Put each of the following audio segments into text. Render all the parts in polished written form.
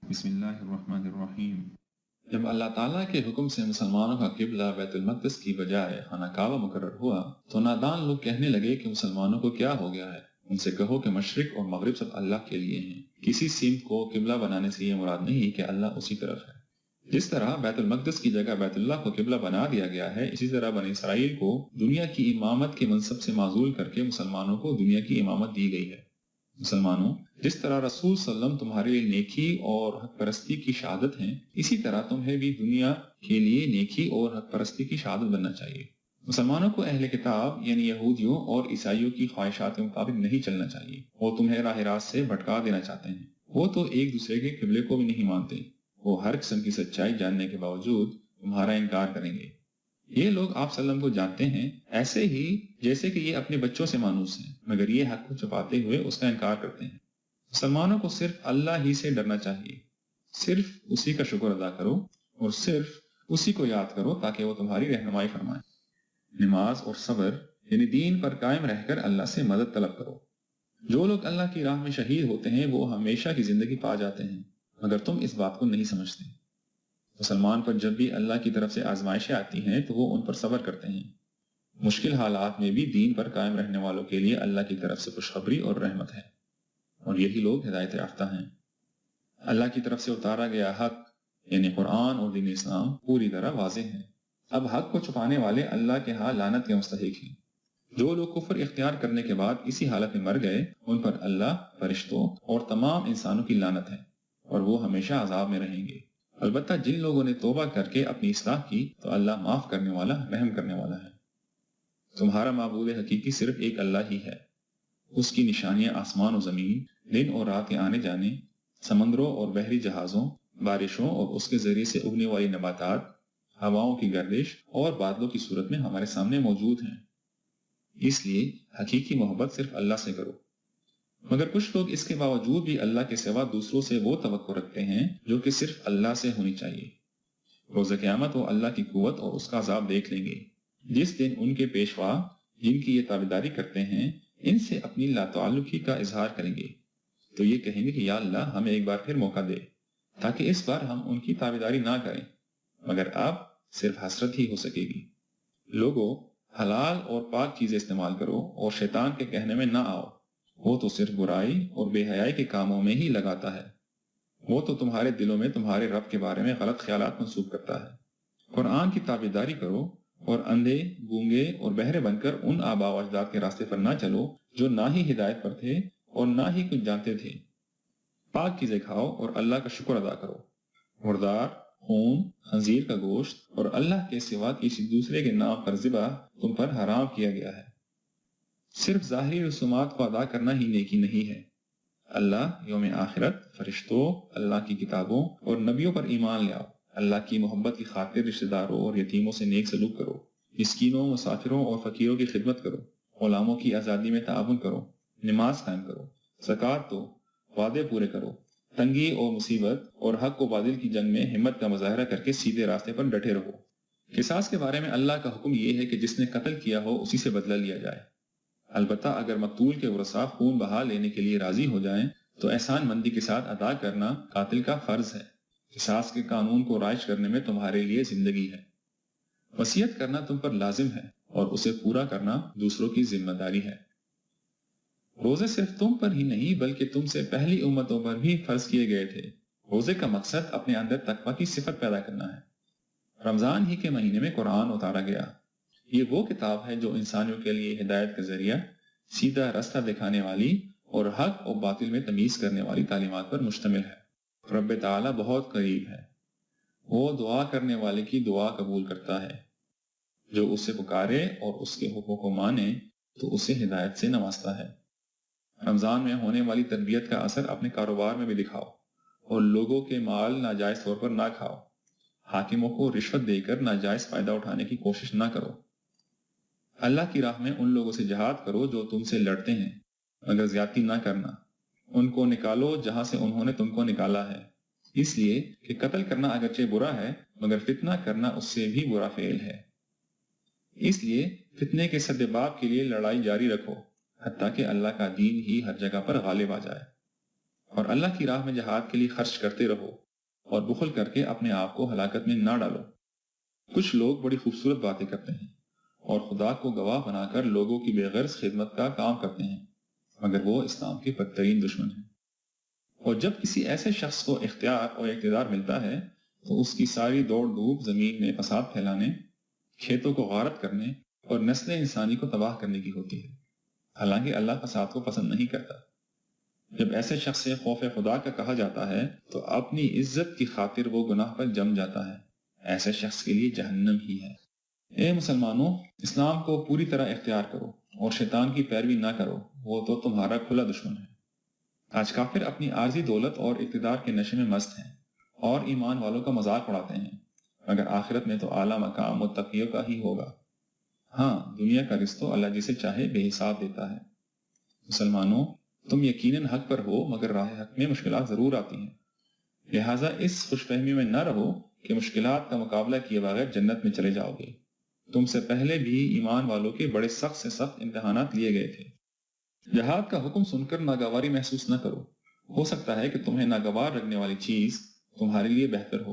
بسم اللہ الرحمن الرحیم۔ جب اللہ تعالیٰ کے حکم سے مسلمانوں کا قبلہ بیت المقدس کی بجائے خانہ کعبہ مقرر ہوا تو نادان لوگ کہنے لگے کہ مسلمانوں کو کیا ہو گیا ہے۔ ان سے کہو کہ مشرق اور مغرب سب اللہ کے لیے ہیں، کسی سمت کو قبلہ بنانے سے یہ مراد نہیں کہ اللہ اسی طرف ہے۔ جس طرح بیت المقدس کی جگہ بیت اللہ کو قبلہ بنا دیا گیا ہے، اسی طرح بنی اسرائیل کو دنیا کی امامت کے منصب سے معزول کر کے مسلمانوں کو دنیا کی امامت دی گئی ہے۔ مسلمانوں، جس طرح رسول صلی اللہ علیہ وسلم تمہارے لیے نیکی اور حق پرستی کی شہادت ہیں، اسی طرح تمہیں بھی دنیا کے لیے نیکی اور حق پرستی کی شہادت بننا چاہیے۔ مسلمانوں کو اہل کتاب یعنی یہودیوں اور عیسائیوں کی خواہشات کے مطابق نہیں چلنا چاہیے۔ وہ تمہیں راہ راست سے بھٹکا دینا چاہتے ہیں۔ وہ تو ایک دوسرے کے قبلے کو بھی نہیں مانتے۔ وہ ہر قسم کی سچائی جاننے کے باوجود تمہارا انکار کریں گے۔ یہ لوگ آپ صلی اللہ علیہ وسلم کو جانتے ہیں ایسے ہی جیسے کہ یہ اپنے بچوں سے مانوس ہیں، مگر یہ حق کو چھپاتے ہوئے اس کا انکار کرتے ہیں۔ مسلمانوں کو صرف اللہ ہی سے ڈرنا چاہیے، صرف اسی کا شکر ادا کرو اور صرف اسی کو یاد کرو تاکہ وہ تمہاری رہنمائی فرمائے۔ نماز اور صبر یعنی دین پر قائم رہ کر اللہ سے مدد طلب کرو۔ جو لوگ اللہ کی راہ میں شہید ہوتے ہیں وہ ہمیشہ کی زندگی پا جاتے ہیں، مگر تم اس بات کو نہیں سمجھتے۔ مسلمان پر جب بھی اللہ کی طرف سے آزمائشیں آتی ہیں تو وہ ان پر صبر کرتے ہیں۔ مشکل حالات میں بھی دین پر قائم رہنے والوں کے لیے اللہ کی طرف سے خوشخبری اور رحمت ہے، اور یہی لوگ ہدایت یافتہ ہیں۔ اللہ کی طرف سے اتارا گیا حق یعنی قرآن اور دین اسلام پوری طرح واضح ہے۔ اب حق کو چھپانے والے اللہ کے ہاں لعنت کے مستحق ہیں۔ جو لوگ کفر اختیار کرنے کے بعد اسی حالت میں مر گئے ان پر اللہ، فرشتوں اور تمام انسانوں کی لعنت ہے، اور وہ ہمیشہ عذاب میں رہیں گے۔ البتہ جن لوگوں نے توبہ کر کے اپنی اصلاح کی تو اللہ معاف کرنے والا، رحم کرنے والا ہے۔ تمہارا معبود حقیقی صرف ایک اللہ ہی ہے۔ اس کی نشانیاں آسمان و زمین، دن اور رات کے آنے جانے، سمندروں اور بحری جہازوں، بارشوں اور اس کے ذریعے سے اگنے والی نباتات، ہواؤں کی گردش اور بادلوں کی صورت میں ہمارے سامنے موجود ہیں۔ اس لیے حقیقی محبت صرف اللہ سے کرو۔ مگر کچھ لوگ اس کے باوجود بھی اللہ کے سوا دوسروں سے وہ توقع رکھتے ہیں جو کہ صرف اللہ سے ہونی چاہیے۔ روز قیامت وہ اللہ کی قوت اور اس کا عذاب دیکھ لیں گے، جس دن ان کے پیشوا جن کی یہ تابعداری کرتے ہیں ان سے اپنی لا تعلقی کا اظہار کریں گے، تو یہ کہیں گے کہ یا اللہ ہمیں ایک بار پھر موقع دے تاکہ اس بار ہم ان کی تابعداری نہ کریں، مگر اب صرف حسرت ہی ہو سکے گی۔ لوگوں، حلال اور پاک چیزیں استعمال کرو اور شیطان کے کہنے میں نہ آؤ، وہ تو صرف برائی اور بے حیائی کے کاموں میں ہی لگاتا ہے۔ وہ تو تمہارے دلوں میں تمہارے رب کے بارے میں غلط خیالات منسوب کرتا ہے۔ قرآن کی تابعداری کرو اور اندھے، گونگے اور بہرے بن کر ان آباء و اجداد کے راستے پر نہ چلو جو نہ ہی ہدایت پر تھے اور نہ ہی کچھ جانتے تھے۔ پاک چیزیں کھاؤ اور اللہ کا شکر ادا کرو۔ مردار، خون، خنزیر کا گوشت اور اللہ کے سوا کسی دوسرے کے نام پر ذبح تم پر حرام کیا گیا ہے۔ صرف ظاہری رسومات کو ادا کرنا ہی نیکی نہیں ہے۔ اللہ، یوم آخرت، فرشتوں، اللہ کی کتابوں اور نبیوں پر ایمان لے آؤ۔ اللہ کی محبت کی خاطر رشتہ داروں اور یتیموں سے نیک سلوک کرو۔ مسکینوں، مسافروں اور فقیروں کی خدمت کرو۔ غلاموں کی آزادی میں تعاون کرو۔ نماز قائم کرو۔ زکوٰۃ دو۔ وعدے پورے کرو۔ تنگی اور مصیبت اور حق و باطل کی جنگ میں ہمت کا مظاہرہ کر کے سیدھے راستے پر ڈٹے رہو۔ قصاص کے بارے میں اللہ کا حکم یہ ہے کہ جس نے قتل کیا ہو اسی سے بدلہ لیا جائے۔ البتہ اگر مقتول کے ورثاء خون بہا لینے کے لیے راضی ہو جائیں تو احسان مندی کے ساتھ ادا کرنا قاتل کا فرض ہے۔ قصاص کے قانون کو رائج کرنے میں تمہارے لیے زندگی ہے۔ وصیت کرنا تم پر لازم ہے اور اسے پورا کرنا دوسروں کی ذمہ داری ہے۔ روزے صرف تم پر ہی نہیں بلکہ تم سے پہلی امتوں پر بھی فرض کیے گئے تھے۔ روزے کا مقصد اپنے اندر تقویٰ کی صفت پیدا کرنا ہے۔ رمضان ہی کے مہینے میں قرآن اتارا گیا۔ یہ وہ کتاب ہے جو انسانوں کے لیے ہدایت کا ذریعہ، سیدھا راستہ دکھانے والی اور حق اور باطل میں تمیز کرنے والی تعلیمات پر مشتمل ہے۔ رب تعالیٰ بہت قریب ہے، وہ دعا کرنے والے کی دعا قبول کرتا ہے۔ جو اسے پکارے اور اس کے حکموں کو مانے تو اسے ہدایت سے نوازتا ہے۔ رمضان میں ہونے والی تربیت کا اثر اپنے کاروبار میں بھی دکھاؤ اور لوگوں کے مال ناجائز طور پر نہ کھاؤ۔ حاکموں کو رشوت دے کر ناجائز فائدہ اٹھانے کی کوشش نہ کرو۔ اللہ کی راہ میں ان لوگوں سے جہاد کرو جو تم سے لڑتے ہیں، مگر زیادتی نہ کرنا۔ ان کو نکالو جہاں سے انہوں نے تم کو نکالا ہے، اس لیے کہ قتل کرنا اگرچہ برا ہے مگر فتنہ کرنا اس سے بھی برا فعل ہے۔ اس لیے فتنے کے سدباب کے لیے لڑائی جاری رکھو حتیٰ کہ اللہ کا دین ہی ہر جگہ پر غالب آ جائے۔ اور اللہ کی راہ میں جہاد کے لیے خرچ کرتے رہو اور بخل کر کے اپنے آپ کو ہلاکت میں نہ ڈالو۔ کچھ لوگ بڑی خوبصورت باتیں کرتے ہیں اور خدا کو گواہ بنا کر لوگوں کی بے غرض خدمت کا کام کرتے ہیں، مگر وہ اسلام کے بدترین دشمن ہیں۔ اور جب کسی ایسے شخص کو اختیار اور اقتدار ملتا ہے تو اس کی ساری دوڑ دھوپ زمین میں فساد پھیلانے، کھیتوں کو غارت کرنے اور نسل انسانی کو تباہ کرنے کی ہوتی ہے، حالانکہ اللہ فساد کو پسند نہیں کرتا۔ جب ایسے شخص سے خوف خدا کا کہا جاتا ہے تو اپنی عزت کی خاطر وہ گناہ پر جم جاتا ہے، ایسے شخص کے لیے جہنم ہی ہے۔ اے مسلمانوں، اسلام کو پوری طرح اختیار کرو اور شیطان کی پیروی نہ کرو، وہ تو تمہارا کھلا دشمن ہے۔ آج کافر اپنی عارضی دولت اور اقتدار کے نشے میں مست ہیں اور ایمان والوں کا مذاق اڑاتے ہیں، مگر آخرت میں تو اعلیٰ مقام متقیوں کا ہی ہوگا۔ ہاں، دنیا کا رزق تو اللہ جسے چاہے بے حساب دیتا ہے۔ مسلمانوں، تم یقیناً حق پر ہو، مگر راہ حق میں مشکلات ضرور آتی ہیں، لہٰذا اس خوش فہمی میں نہ رہو کہ مشکلات کا مقابلہ کیے بغیر جنت میں چلے جاؤ گے۔ تم سے پہلے بھی ایمان والوں کے بڑے سخت سے سخت امتحانات لیے گئے تھے۔ جہاد کا حکم سن کر ناگواری محسوس نہ کرو، ہو سکتا ہے کہ تمہیں ناگوار لگنے والی چیز تمہارے لیے بہتر ہو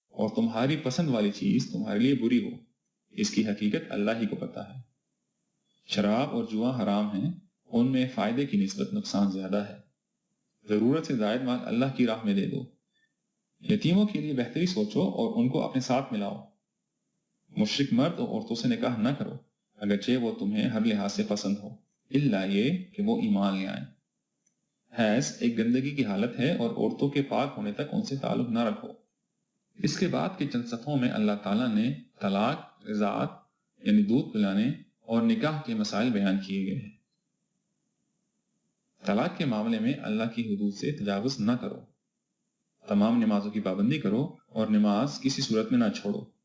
اور تمہاری پسند والی چیز تمہارے لیے بری ہو، اس کی حقیقت اللہ ہی کو پتہ ہے۔ شراب اور جوا حرام ہیں، ان میں فائدے کی نسبت نقصان زیادہ ہے۔ ضرورت سے زائد مال اللہ کی راہ میں دے دو۔ یتیموں کے لیے بہتری سوچو اور ان کو اپنے ساتھ ملاؤ۔ مشرک مرد اور عورتوں سے نکاح نہ کرو، اگرچہ وہ تمہیں ہر لحاظ سے پسند ہو، الا یہ کہ وہ ایمان لے آئیں۔ حیض ایک گندگی کی حالت ہے اور عورتوں کے پاک ہونے تک ان سے تعلق نہ رکھو۔ اس کے بعد کے چند صفحوں میں اللہ تعالیٰ نے طلاق، رضاعت یعنی دودھ پلانے اور نکاح کے مسائل بیان کیے گئے ہیں۔ طلاق کے معاملے میں اللہ کی حدود سے تجاوز نہ کرو۔ تمام نمازوں کی پابندی کرو اور نماز کسی صورت میں نہ چھوڑو۔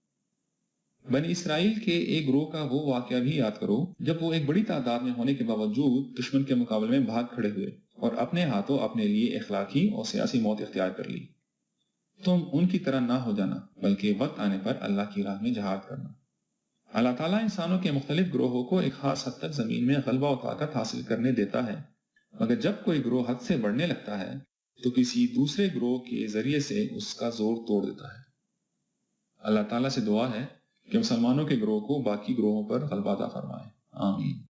بنی اسرائیل کے ایک گروہ کا وہ واقعہ بھی یاد کرو جب وہ ایک بڑی تعداد میں ہونے کے باوجود دشمن کے مقابلے میں بھاگ کھڑے ہوئے اور اپنے ہاتھوں اپنے لیے اخلاقی اور سیاسی موت اختیار کر لی۔ تم ان کی طرح نہ ہو جانا، بلکہ وقت آنے پر اللہ کی راہ میں جہاد کرنا۔ اللہ تعالیٰ انسانوں کے مختلف گروہوں کو ایک خاص حد تک زمین میں غلبہ و طاقت حاصل کرنے دیتا ہے، مگر جب کوئی گروہ حد سے بڑھنے لگتا ہے تو کسی دوسرے گروہ کے ذریعے سے اس کا زور توڑ دیتا ہے۔ اللہ تعالیٰ سے دعا ہے کہ مسلمانوں کے گروہ کو باقی گروہوں پر غلبہ عطا فرمائے۔ آمین۔